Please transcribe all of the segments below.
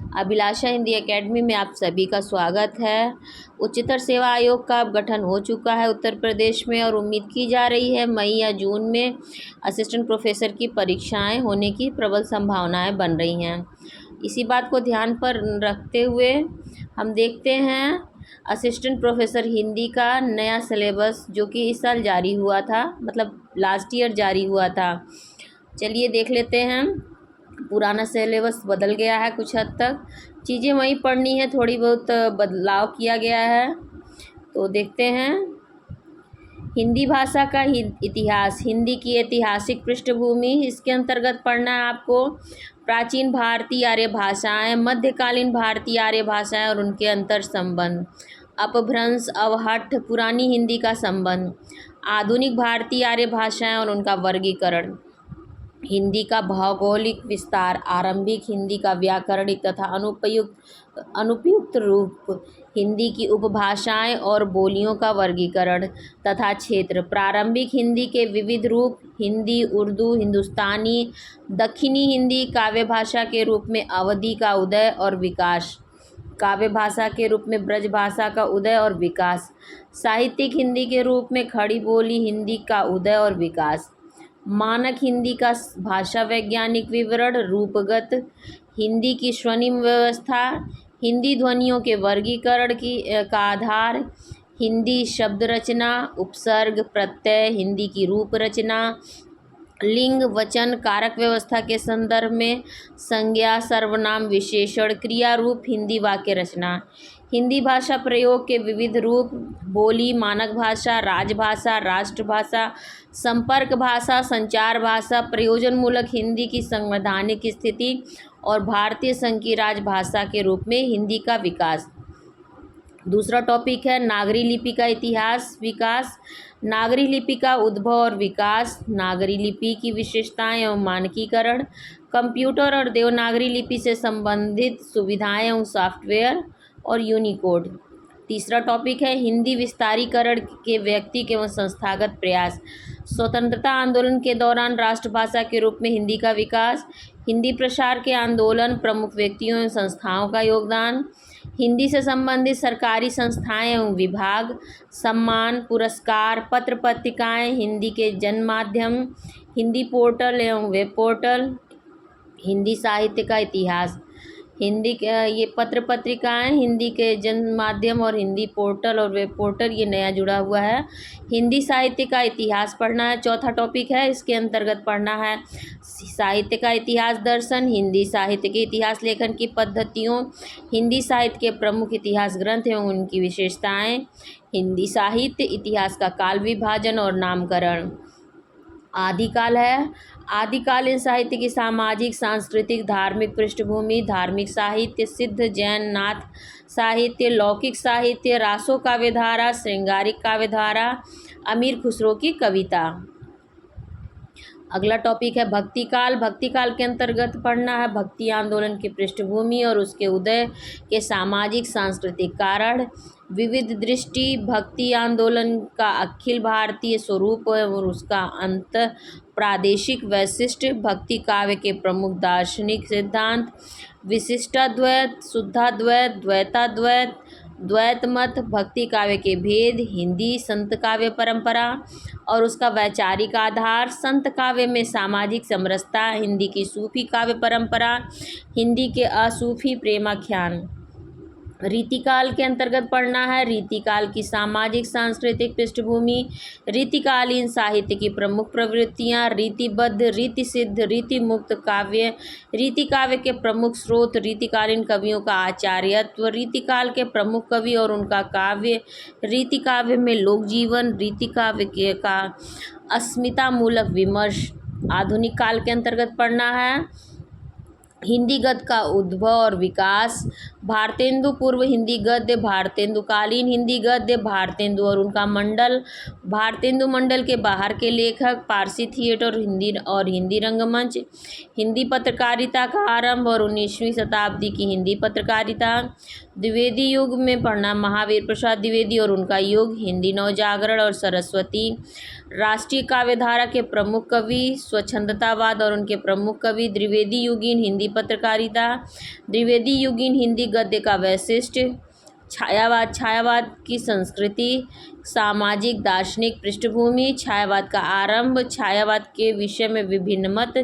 अभिलाषा Hindi academy में आप सभी का स्वागत है। उच्चतर सेवा आयोग का अब गठन हो चुका है उत्तर प्रदेश में और उम्मीद की जा रही है मई या जून में असिस्टेंट प्रोफेसर की परीक्षाएं होने की प्रबल संभावनाएं बन रही हैं। इसी बात को ध्यान पर रखते हुए हम देखते हैं असिस्टेंट प्रोफेसर हिंदी का नया सिलेबस जो कि इस साल जारी हुआ था, मतलब लास्ट ईयर जारी हुआ था। चलिए देख लेते हैं। पुराना सिलेबस बदल गया है, कुछ हद तक चीज़ें वहीं पढ़नी है, थोड़ी बहुत बदलाव किया गया है। तो देखते हैं। हिंदी भाषा का इतिहास, हिंदी की ऐतिहासिक पृष्ठभूमि, इसके अंतर्गत पढ़ना है आपको प्राचीन भारतीय आर्य भाषाएं, मध्यकालीन भारतीय आर्य भाषाएं और उनके अंतर संबंध, अपभ्रंश अवहट्ठ पुरानी हिंदी का संबंध, आधुनिक भारतीय आर्य भाषाएं और उनका वर्गीकरण, हिंदी का भौगोलिक विस्तार, आरंभिक हिंदी का व्याकरणिक तथा अनुपयुक्त रूप, हिंदी की उपभाषाएं और बोलियों का वर्गीकरण तथा क्षेत्र, प्रारंभिक हिंदी के विविध रूप, हिंदी, उर्दू, हिंदुस्तानी, दक्षिणी हिंदी, काव्य भाषा के रूप में अवधी का उदय और विकास, काव्य भाषा के रूप में ब्रज भाषा का उदय और विकास, साहित्यिक हिंदी के रूप में खड़ी बोली हिंदी का उदय और विकास, मानक हिंदी का भाषा वैज्ञानिक विवरण, रूपगत हिंदी की स्वर्णिम व्यवस्था, हिंदी ध्वनियों के वर्गीकरण का आधार, हिंदी शब्द रचना, उपसर्ग प्रत्यय, हिंदी की रूप रचना, लिंग वचन कारक व्यवस्था के संदर्भ में संज्ञा सर्वनाम विशेषण क्रिया रूप, हिंदी वाक्य रचना, हिंदी भाषा प्रयोग के विविध रूप, बोली, मानक भाषा, राजभाषा, राष्ट्रभाषा, संपर्क भाषा, संचार भाषा, प्रयोजनमूलक हिंदी की संवैधानिक स्थिति और भारतीय संघ की राजभाषा के रूप में हिंदी का विकास। दूसरा टॉपिक है नागरी लिपि का इतिहास विकास, नागरी लिपि का उद्भव और विकास, नागरी लिपि की विशेषताएं एवं मानकीकरण, कंप्यूटर और देवनागरी लिपि से संबंधित सुविधाएं एवं सॉफ्टवेयर और यूनिकोड। तीसरा टॉपिक है हिंदी विस्तारीकरण के व्यक्तिगत एवं संस्थागत प्रयास, स्वतंत्रता आंदोलन के दौरान राष्ट्रभाषा के रूप में हिंदी का विकास, हिंदी प्रसार के आंदोलन, प्रमुख व्यक्तियों एवं संस्थाओं का योगदान, हिंदी से संबंधित सरकारी संस्थाएं एवं विभाग, सम्मान, पुरस्कार, पत्र पत्रिकाएं, हिंदी के जन माध्यम, हिंदी पोर्टल एवं वेब पोर्टल, हिंदी साहित्य का इतिहास, हिंदी के ये पत्र पत्रिकाएं, हिंदी के जन माध्यम और हिंदी पोर्टल और वेब पोर्टल ये नया जुड़ा हुआ है। हिंदी साहित्य का इतिहास पढ़ना है, चौथा टॉपिक है। इसके अंतर्गत पढ़ना है साहित्य का इतिहास दर्शन, हिंदी साहित्य के इतिहास लेखन की पद्धतियों, हिंदी साहित्य के प्रमुख इतिहास ग्रंथ एवं उनकी विशेषताएं, हिंदी साहित्य इतिहास का काल विभाजन और नामकरण। आदिकाल है, आदिकालीन साहित्य की सामाजिक सांस्कृतिक धार्मिक पृष्ठभूमि, धार्मिक साहित्य, सिद्ध जैन नाथ साहित्य, लौकिक साहित्य, रासो काव्यधारा, श्रृंगारिक काव्यधारा, अमीर खुसरो की कविता। अगला टॉपिक है भक्तिकाल, भक्तिकाल के अंतर्गत पढ़ना है भक्ति आंदोलन की पृष्ठभूमि और उसके उदय के सामाजिक सांस्कृतिक कारण, विविध दृष्टि, भक्ति आंदोलन का अखिल भारतीय स्वरूप और उसका अंत प्रादेशिक वैशिष्ट, भक्ति काव्य के प्रमुख दार्शनिक सिद्धांत, विशिष्टाद्वैत, शुद्धाद्वैत, द्वैताद्वैत, द्वैत मत, भक्ति काव्य के भेद, हिंदी संत काव्य परंपरा और उसका वैचारिक आधार, संत काव्य में सामाजिक समरसता, हिंदी की सूफी काव्य परंपरा, हिंदी के असूफी प्रेमाख्यान। रीतिकाल के अंतर्गत पढ़ना है रीतिकाल की सामाजिक सांस्कृतिक पृष्ठभूमि, रीतिकालीन साहित्य की प्रमुख प्रवृत्तियाँ, रीतिबद्ध, रीति सिद्ध, रीति मुक्त काव्य, रीति काव्य के प्रमुख स्रोत, रीतिकालीन कवियों का आचार्यत्व, रीतिकाल के प्रमुख कवि और उनका काव्य, रीति काव्य में लोक जीवन, रीति काव्य का अस्मितामूलक विमर्श। आधुनिक काल के अंतर्गत पढ़ना है हिंदी गद्य का उद्भव और विकास, भारतेंदु पूर्व हिंदी गद्य, भारतेंदु कालीन हिंदी गद्य, भारतेंदु और उनका मंडल, भारतेंदु मंडल के बाहर के लेखक, पारसी थिएटर और हिंदी रंगमंच, हिंदी पत्रकारिता का आरंभ और 19वीं शताब्दी की हिंदी पत्रकारिता, द्विवेदी युग में पढ़ना महावीर प्रसाद द्विवेदी और उनका युग, हिंदी नवजागरण और सरस्वती, राष्ट्रीय काव्यधारा के प्रमुख कवि, स्वच्छंदतावाद और उनके प्रमुख कवि, द्विवेदी युगीन हिंदी पत्रकारिता, द्विवेदी युगीन हिंदी गद्य का वैशिष्ट, छायावाद, छायावाद की संस्कृति, सामाजिक दार्शनिक पृष्ठभूमि, छायावाद का आरंभ, छायावाद के विषय में विभिन्न मत,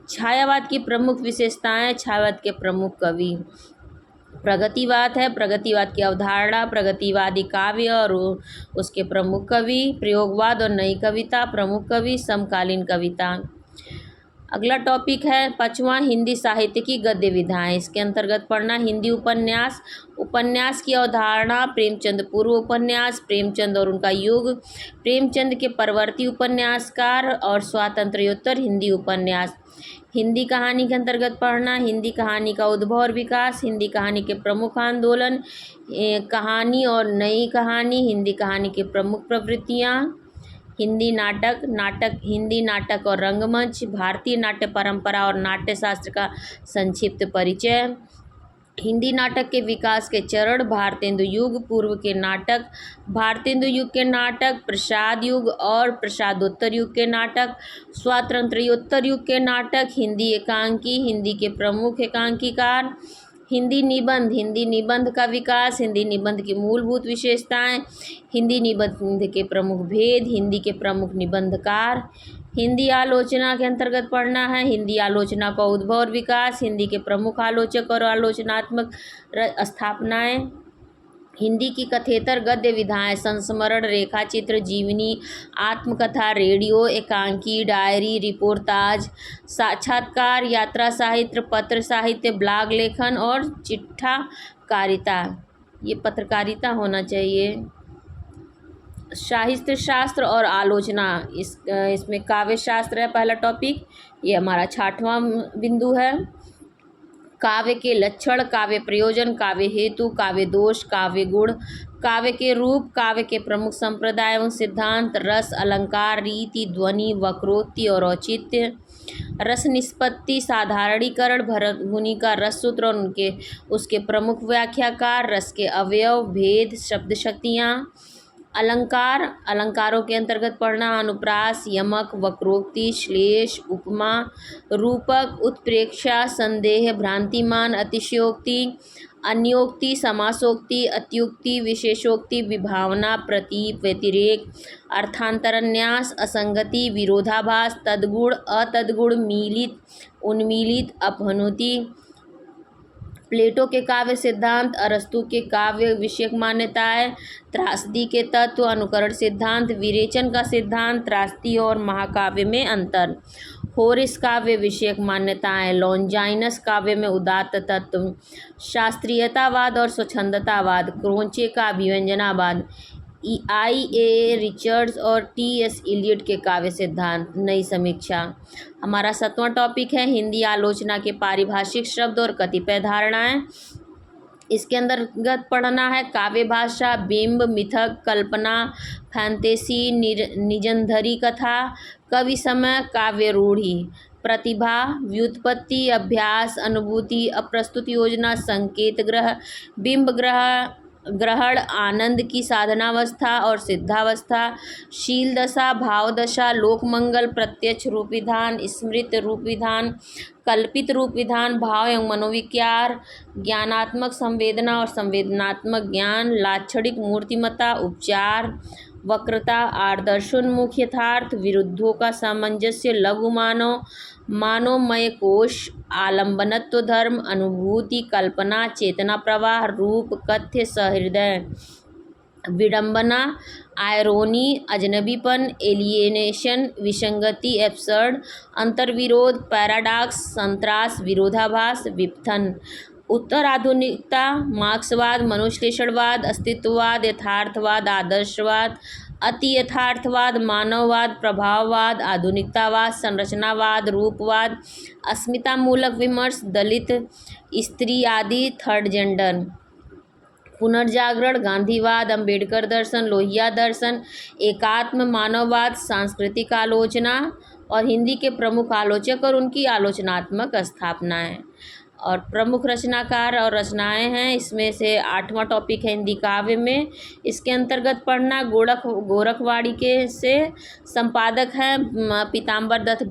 छायावाद की प्रमुख विशेषताएं, छायावाद के प्रमुख कवि, प्रगतिवाद है, प्रगतिवाद की अवधारणा, प्रगतिवादी काव्य और उसके प्रमुख कवि, प्रयोगवाद और नई कविता, प्रमुख कवि, समकालीन कविता। अगला टॉपिक है 5वां हिंदी साहित्य की गद्य विधाएं। इसके अंतर्गत पढ़ना हिंदी उपन्यास, उपन्यास की अवधारणा, प्रेमचंद पूर्व उपन्यास, प्रेमचंद और उनका युग, प्रेमचंद के परवर्ती उपन्यासकार और स्वातंत्र्योत्तर हिंदी उपन्यास। हिंदी कहानी के अंतर्गत पढ़ना हिंदी कहानी का उद्भव और विकास, हिंदी कहानी के प्रमुख आंदोलन, कहानी और नई कहानी, हिंदी कहानी की प्रमुख प्रवृत्तियाँ, हिंदी नाटक, हिंदी नाटक और रंगमंच, भारतीय नाट्य परंपरा और नाट्यशास्त्र का संक्षिप्त परिचय, हिंदी नाटक के विकास के चरण, भारतेंदु युग पूर्व के नाटक, भारतेंदु युग के नाटक, प्रसाद युग और प्रसादोत्तर युग के नाटक, स्वातंत्र्योत्तर युग के नाटक, हिंदी एकांकी, हिंदी के प्रमुख एकांकीकार, हिंदी निबंध का विकास, हिंदी निबंध की मूलभूत विशेषताएं, हिंदी निबंध के प्रमुख भेद, हिंदी के प्रमुख निबंधकार, हिंदी आलोचना के अंतर्गत पढ़ना है हिंदी आलोचना का उद्भव और विकास, हिंदी के प्रमुख आलोचक और आलोचनात्मक स्थापनाएं, हिंदी की कथेतर गद्य विधाएं, संस्मरण, रेखाचित्र, जीवनी, आत्मकथा, रेडियो, एकांकी, डायरी, रिपोर्टाज, साक्षात्कार, यात्रा साहित्य, पत्र साहित्य, ब्लॉग लेखन और चिट्ठा कारिता। ये पत्रकारिता होना चाहिए। साहित्य शास्त्र और आलोचना, इसमें काव्य शास्त्र है पहला टॉपिक, ये हमारा 6वां बिंदु है। काव्य के लक्षण, काव्य प्रयोजन, काव्य हेतु, काव्य दोष, काव्य गुण, काव्य के रूप, काव्य के प्रमुख संप्रदाय एवं सिद्धांत, रस, अलंकार, रीति, ध्वनि, वक्रोक्ति और औचित्य, रस निष्पत्ति, साधारणीकरण, भूमिका, रस सूत्र और उसके प्रमुख व्याख्याकार, रस के अवयव, भेद, शब्द शक्तियाँ, अलंकार, अलंकारों के अंतर्गत पढ़ना अनुप्रास, यमक, वक्रोक्ति, श्लेष, उपमा, रूपक, उत्प्रेक्षा, संदेह, भ्रांतिमान, अतिशयोक्ति, अन्योक्ति, समासोक्ति, अत्युक्ति, विशेषोक्ति, विभावना, प्रतीप, व्यतिरेक, अर्थांतरन्यास, असंगति, विरोधाभास, तद्गुण, अतद्गुण, मीलित, उन्मीलित, अपहनुति, प्लेटो के काव्य सिद्धांत, अरस्तु के काव्य विषयक मान्यताएं, त्रासदी के तत्व, अनुकरण सिद्धांत, विरेचन का सिद्धांत, त्रासदी और महाकाव्य में अंतर, होरिस काव्य विषयक मान्यताएं, लॉन्जाइनस काव्य में उदात्त तत्व, शास्त्रीयतावाद और स्वच्छंदतावाद, क्रोंचे का अभिव्यंजनावाद, आई.ए. रिचर्ड्स और टी.एस. इलियट के काव्य सिद्धांत, नई समीक्षा। हमारा 7वां टॉपिक है हिंदी आलोचना के पारिभाषिक शब्द और कतिपय धारणाएं। इसके अंतर्गत पढ़ना है काव्य भाषा, बिंब, मिथक, कल्पना, फैंटेसी, निजंधरी कथा, कवि समय, काव्य रूढ़ि, प्रतिभा, व्युत्पत्ति, अभ्यास, अनुभूति, अप्रस्तुत योजना, संकेत ग्रह, बिंब ग्रहण, आनंद की साधनावस्था और सिद्धावस्था, शील दशा, भाव दशा, लोकमंगल, प्रत्यक्ष रूप विधान, स्मृत रूप विधान, कल्पित रूप विधान, भाव एवं मनोविकार, ज्ञानात्मक संवेदना और संवेदनात्मक ज्ञान, लाक्षणिक मूर्तिमत्ता, उपचार, वक्रता, आदर्शोन्मुख यथार्थ, विरुद्धों का सामंजस्य, लघु मानव, मानवमय कोश, आलंबनत्व धर्म, अनुभूति, कल्पना, चेतना प्रवाह, रूप, कथ्य, सहृदय, विडंबना, आयरोनी, अजनबीपन, एलियनेशन, विसंगति, एब्सर्ड, अंतर्विरोध, पैराडॉक्स, संत्रास, विरोधाभास, विपथन, उत्तर आधुनिकता, मार्क्सवाद, मनुश्लेषणवाद, अस्तित्ववाद, यथार्थवाद, आदर्शवाद, अति यथार्थवाद, मानववाद, प्रभाववाद, आधुनिकतावाद, संरचनावाद, रूपवाद, अस्मितामूलक विमर्श, दलित, स्त्री आदि, थर्ड जेंडर, पुनर्जागरण, गांधीवाद, अंबेडकर दर्शन, लोहिया दर्शन, एकात्म मानववाद, सांस्कृतिक आलोचना और हिंदी के प्रमुख आलोचक और उनकी आलोचनात्मक स्थापनाएं और प्रमुख रचनाकार और रचनाएं हैं। इसमें से 8वां टॉपिक है हिंदी काव्य में। इसके अंतर्गत पढ़ना गोरखवाड़ी के से संपादक हैं पीताम्बर दत्त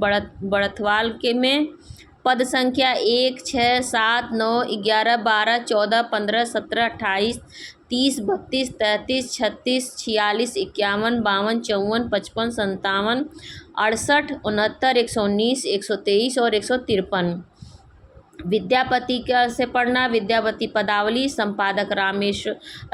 बड़थवाल के में। पद संख्या 1, 6, 7, 9, 11, 12, 14, 15, 17, 28, 30, 32, 33, 36, 46, 51, 52, 54, 55, 57, 68, 69, 119, 123 और 153। विद्यापति का से पढ़ना विद्यापति पदावली, संपादक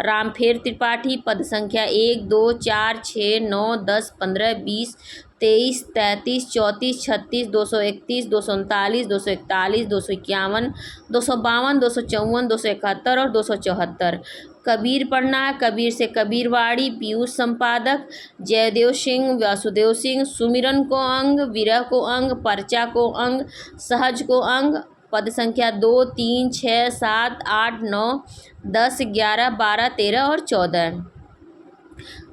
रामफेर त्रिपाठी। पद संख्या 1, 2, 4, 6, 9, 10, 15, 20, 23, 33, 34, 36, 231, 239, 241, 251, 252, 254, 271 और 274। कबीर पढ़ना कबीर से कबीरवाड़ी, पीयूष संपादक, जयदेव सिंह, वासुदेव सिंह। सुमिरन को अंग, विरह को अंग, पर्चा को अंग, सहज को अंग। पद संख्या 2, 3, 6, 7, 8, 9, 10, 11, 12, 13 और 14।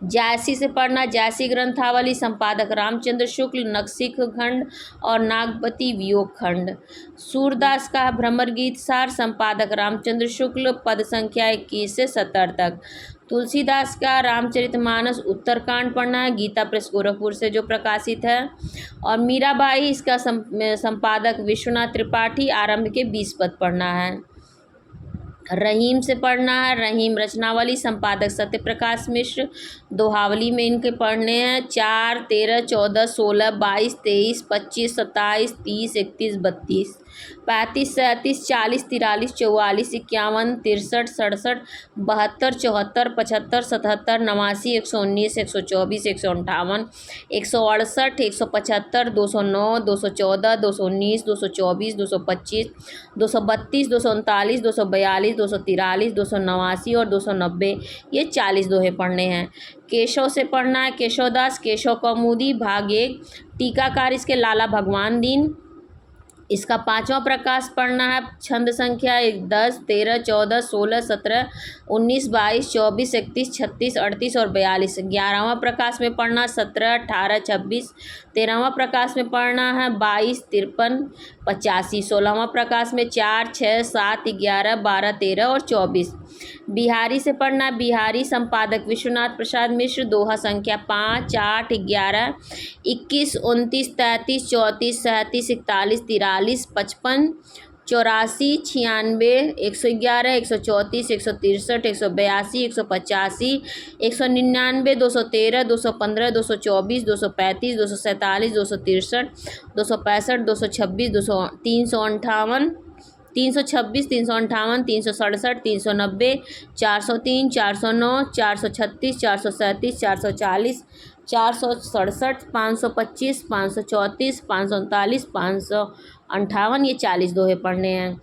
जायसी से पढ़ना जायसी ग्रंथावली, संपादक रामचंद्र शुक्ल, नखशिख खंड और नागपति वियोग खंड। सूरदास का भ्रमर गीत सार, संपादक रामचंद्र शुक्ल, पद संख्या 21 से 70 तक। तुलसीदास का रामचरितमानस उत्तरकांड पढ़ना है, गीता प्रेस गोरखपुर से जो प्रकाशित है। और मीराबाई इसका संपादक विश्वनाथ त्रिपाठी, आरंभ के 20 पद पढ़ना है। रहीम से पढ़ना है रहीम रचनावली, संपादक सत्यप्रकाश मिश्र। दोहावली में इनके पढ़ने हैं 4, 13, 14, 16, 22, 23, 25, 27, 30, 31, 32, 35, 37, 40, 43, 44, 51, 63, 67, 72, 74, 75, 77, 89, 119, 124, 158, 168, 175, 209, 214, 219, 224, 225, 232, 239, 242, 243, 289 और 290। ये 40 दोहे पढ़ने हैं। केशव से पढ़ना है केशवदास, केशव कौमुदी भाग 1, टीकाकार इसके लाला भगवान दीन। इसका 5वां प्रकाश पढ़ना है छंद संख्या 10, 13, 14, 16, 17, 19, 22, 24, 31, 36, 38 और 42। 11वां प्रकाश में पढ़ना 17, 18, 26। 13वां प्रकाश में पढ़ना है 22, 53, 85। 16वां प्रकाश में 4, 6, 7, 11, 12, 13 और 24। बिहारी से पढ़ना बिहारी, संपादक विश्वनाथ प्रसाद मिश्र। दोहा संख्या 5, 8, 11, 21, 29, 33, 34, 37, 41, 43, 55, 84, 96, 111, 134, 163, 182, 185, 199, 213, 215, 224, 235, 247, 263, 265, 226, 358, 326, 358, 367, 390, 403, 409, 436, 437, 440, 467, 525, 534, 539, 558। ये 40 दोहे पढ़ने हैं।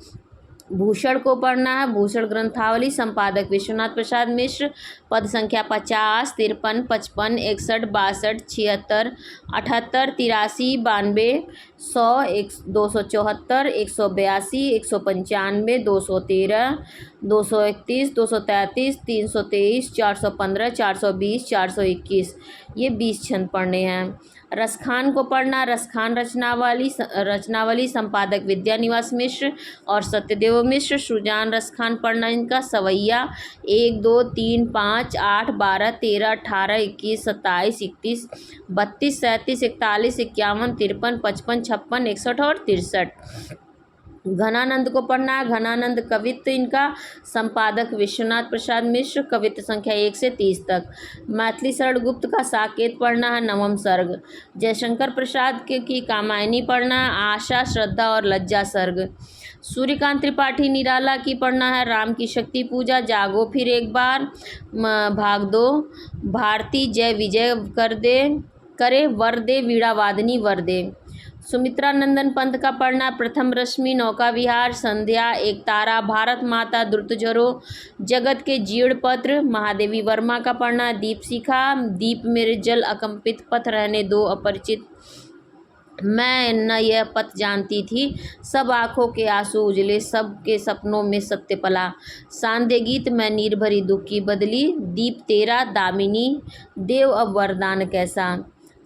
भूषण को पढ़ना है भूषण ग्रंथावली, संपादक विश्वनाथ प्रसाद मिश्र। पद संख्या 50, 53, 55, 61, 62, 76, 78, 83, 92, 100, 274, 182, 195, 213, 231, 233, 323, 415, 420, 421। ये 20 छंद पढ़ने हैं। रसखान को पढ़ना रसखान रचनावली, संपादक विद्यानिवास मिश्र और सत्यदेव मिश्र। सुजान रसखान पढ़ना इनका सवैया 1, 2, 3, 5, 8, 12, 13, 18, 21, 27, 31, 32, 37, 41, 51, 53, 55, 56, 61 और 63। घनानंद को पढ़ना घनानंद कवित्व इनका, संपादक विश्वनाथ प्रसाद मिश्र। कवित्व संख्या 1 से 30 तक। मैथिली शरण गुप्त का साकेत पढ़ना है नवम सर्ग। जयशंकर प्रसाद की कामायनी पढ़ना है आशा, श्रद्धा और लज्जा सर्ग। सूर्यकांत त्रिपाठी निराला की पढ़ना है राम की शक्ति पूजा, जागो फिर एक बार भाग 2। भारती जय विजय करे वर दे वीणा वादनी वर दे। सुमित्रा नंदन पंत का पढ़ना प्रथम रश्मि, नौका विहार, संध्या, एक तारा, भारत माता, द्रुतजरो, जगत के जीर्ण पत्र। महादेवी वर्मा का पढ़ना दीप शिखा, दीप मेरे जल अकंपित पथ रहने दो अपरिचित, मैं न यह पथ जानती थी, सब आँखों के आंसू उजले, सब के सपनों में सत्य पला, सांध्य गीत मैं नीर भरी दुख की बदली, दीप तेरा दामिनी, देव अब वरदान कैसा।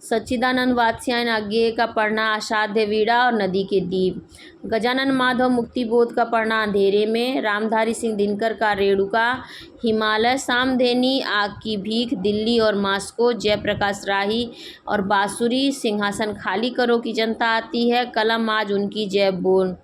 सच्चिदानंद वात्स्यायन अज्ञेय का पढ़ना असाध्य वीणा और नदी के दीप। गजानन माधव मुक्तिबोध का पढ़ना अंधेरे में, रामधारी सिंह दिनकर का रेणुका, हिमालय, सामधेनी, आग की भीख, दिल्ली और मास्को, जयप्रकाश राही और बांसुरी, सिंहासन खाली करो की जनता आती है, कलम आज उनकी जय बोल।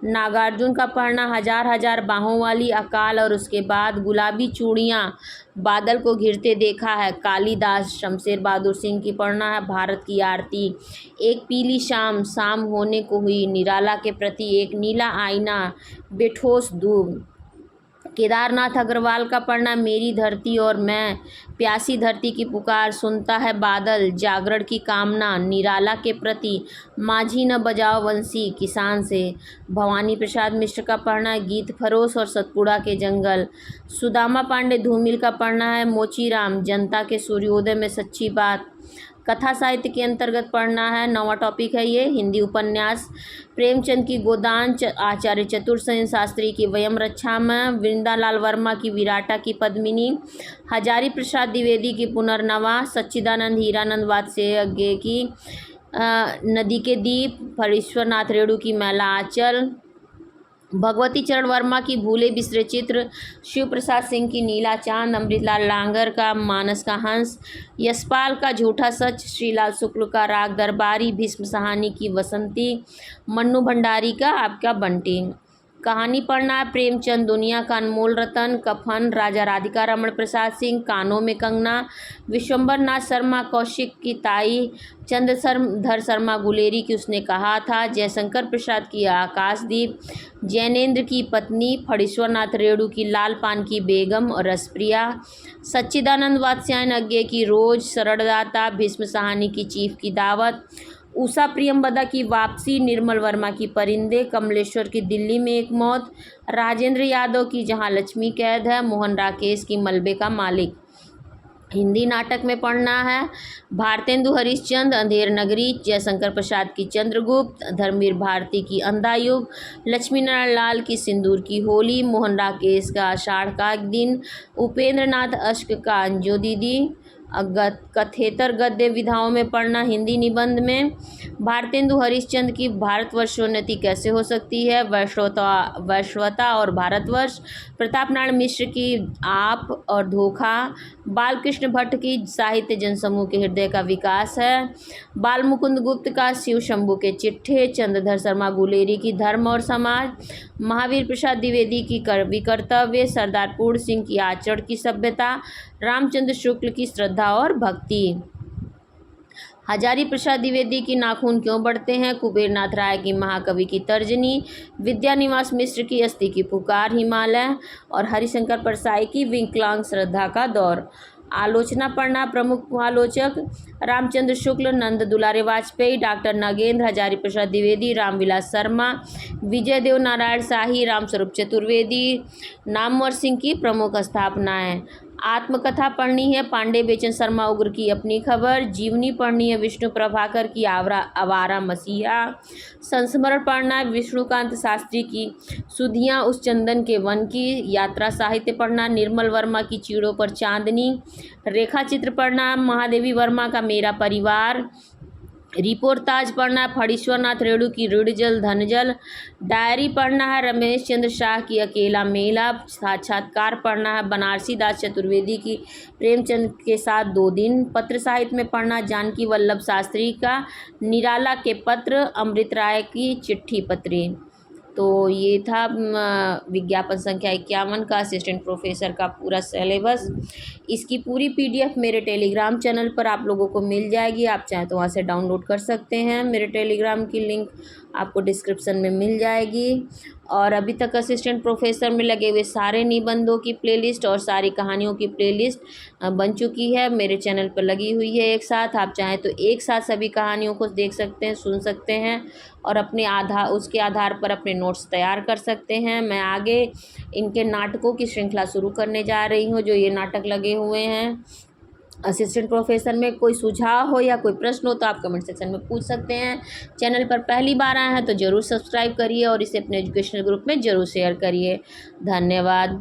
नागार्जुन का पढ़ना हजार हजार बाहों वाली, अकाल और उसके बाद, गुलाबी चूड़ियाँ, बादल को घिरते देखा है, कालिदास। शमशेर बहादुर सिंह की पढ़ना है भारत की आरती, एक पीली शाम, शाम होने को हुई, निराला के प्रति एक नीला आईना, बेठोस दूब। केदारनाथ अग्रवाल का पढ़ना मेरी धरती और मैं, प्यासी धरती की पुकार, सुनता है बादल, जागरण की कामना, निराला के प्रति, माझी न बजाओ बंसी, किसान से। भवानी प्रसाद मिश्र का पढ़ना है गीत फरोश और सतपुड़ा के जंगल। सुदामा पांडे धूमिल का पढ़ना है मोचीराम, जनता के सूर्योदय में सच्ची बात। कथा साहित्य के अंतर्गत पढ़ना है, नवा टॉपिक है ये, हिंदी उपन्यास प्रेमचंद की गोदान, आचार्य चतुरसेन शास्त्री की वयम रक्षामः, वृंदालाल वर्मा की विराटा की पद्मिनी, हजारी प्रसाद द्विवेदी की पुनर्नवा, सच्चिदानंद हीरानंद वात्स्यायन की नदी के दीप, फणीश्वरनाथ रेणु की मैला आंचल, भगवती चरण वर्मा की भूले बिसरे चित्र, शिव प्रसाद सिंह की नीला चांद, अमृतलाल लांगर का मानस का हंस, यशपाल का झूठा सच, श्रीलाल शुक्ल का राग दरबारी, भीष्म साहनी की वसंती, मन्नू भंडारी का आपका बंटी। कहानी पढ़ना है प्रेमचंद दुनिया का अनमोल रतन, कफन, राजा राधिका रमण प्रसाद सिंह, कानों में कंगना, विश्वंभर नाथ शर्मा कौशिक की ताई, चंद्रधर शर्मा गुलेरी की उसने कहा था, जयशंकर प्रसाद की आकाशदीप, जैनेन्द्र की पत्नी, फणीश्वरनाथ रेणु की लाल पान की बेगम और रसप्रिया, सच्चिदानंद वात्स्यायन अज्ञेय की रोज, शरणदाता, भीष्म साहनी की चीफ की दावत, उषा प्रियंवदा की वापसी, निर्मल वर्मा की परिंदे, कमलेश्वर की दिल्ली में एक मौत, राजेंद्र यादव की जहां लक्ष्मी कैद है, मोहन राकेश की मलबे का मालिक। हिंदी नाटक में पढ़ना है भारतेंदु हरिश्चंद्र अंधेर नगरी, जयशंकर प्रसाद की चंद्रगुप्त, धर्मवीर भारती की अंधा युग, लक्ष्मी नारायण लाल की सिंदूर की होली, मोहन राकेश का आषाढ़ का एक दिन, उपेंद्र नाथ अश्क का अंजू दीदी। कथेतर गद्य विधाओं में पढ़ना हिंदी निबंध में भारतेंदु हरिश्चंद्र की भारतवर्षोन्नति कैसे हो सकती है, वैश्वता और भारतवर्ष, प्रताप नारायण मिश्र की आप और धोखा, बालकृष्ण भट्ट की साहित्य जनसमूह के हृदय का विकास है, बाल मुकुंद गुप्त का शिव शंभू के चिट्ठे, चंद्रधर शर्मा गुलेरी की धर्म और समाज, महावीर प्रसाद द्विवेदी की विकर्तव्य, सरदार पूर्ण सिंह की आचरण की सभ्यता, रामचंद्र शुक्ल की श्रद्धा और भक्ति, हजारी प्रसाद द्विवेदी की नाखून क्यों बढ़ते हैं, कुबेरनाथ राय की महाकवि की तर्जनी, विद्यानिवास मिश्र की अस्थि की पुकार, हिमालय और हरिशंकर परसाई की विकलांग श्रद्धा का दौर। आलोचना पढ़ना प्रमुख आलोचक रामचंद्र शुक्ल, नंद दुलारे वाजपेयी, डॉक्टर नगेंद्र, हजारी प्रसाद द्विवेदी, रामविलास शर्मा, विजय देव नारायण शाही, रामस्वरूप चतुर्वेदी, नामवर सिंह की प्रमुख स्थापनाएं। आत्मकथा पढ़नी है पांडे बेचन शर्मा उग्र की अपनी खबर, जीवनी पढ़नी है विष्णु प्रभाकर की आवारा मसीहा, संस्मरण पढ़ना है विष्णुकांत शास्त्री की सुधियाँ उस चंदन के वन की, यात्रा साहित्य पढ़ना निर्मल वर्मा की चीड़ों पर चांदनी, रेखा चित्र पढ़ना महादेवी वर्मा का मेरा परिवार, रिपोर्टाज पढ़ना है फणीश्वरनाथ रेणु की ऋण जल धन जल, डायरी पढ़ना है रमेश चंद्र शाह की अकेला मेला, साक्षात्कार पढ़ना है बनारसी दास चतुर्वेदी की प्रेमचंद के साथ 2 दिन, पत्र साहित्य में पढ़ना जानकी वल्लभ शास्त्री का निराला के पत्र, अमृत राय की चिट्ठी पत्री। तो ये था विज्ञापन संख्या 51 का असिस्टेंट प्रोफेसर का पूरा सिलेबस। इसकी पूरी PDF मेरे टेलीग्राम चैनल पर आप लोगों को मिल जाएगी, आप चाहें तो वहाँ से डाउनलोड कर सकते हैं। मेरे टेलीग्राम की लिंक आपको डिस्क्रिप्शन में मिल जाएगी। और अभी तक असिस्टेंट प्रोफेसर में लगे हुए सारे निबंधों की प्लेलिस्ट और सारी कहानियों की प्लेलिस्ट बन चुकी है, मेरे चैनल पर लगी हुई है एक साथ। आप चाहें तो एक साथ सभी कहानियों को देख सकते हैं, सुन सकते हैं और उसके आधार पर अपने नोट्स तैयार कर सकते हैं। मैं आगे इनके नाटकों की श्रृंखला शुरू करने जा रही हूँ, जो ये नाटक लगे हुए हैं असिस्टेंट प्रोफेसर में। कोई सुझाव हो या कोई प्रश्न हो तो आप कमेंट सेक्शन में पूछ सकते हैं। चैनल पर पहली बार आए हैं तो ज़रूर सब्सक्राइब करिए और इसे अपने एजुकेशनल ग्रुप में ज़रूर शेयर करिए। धन्यवाद।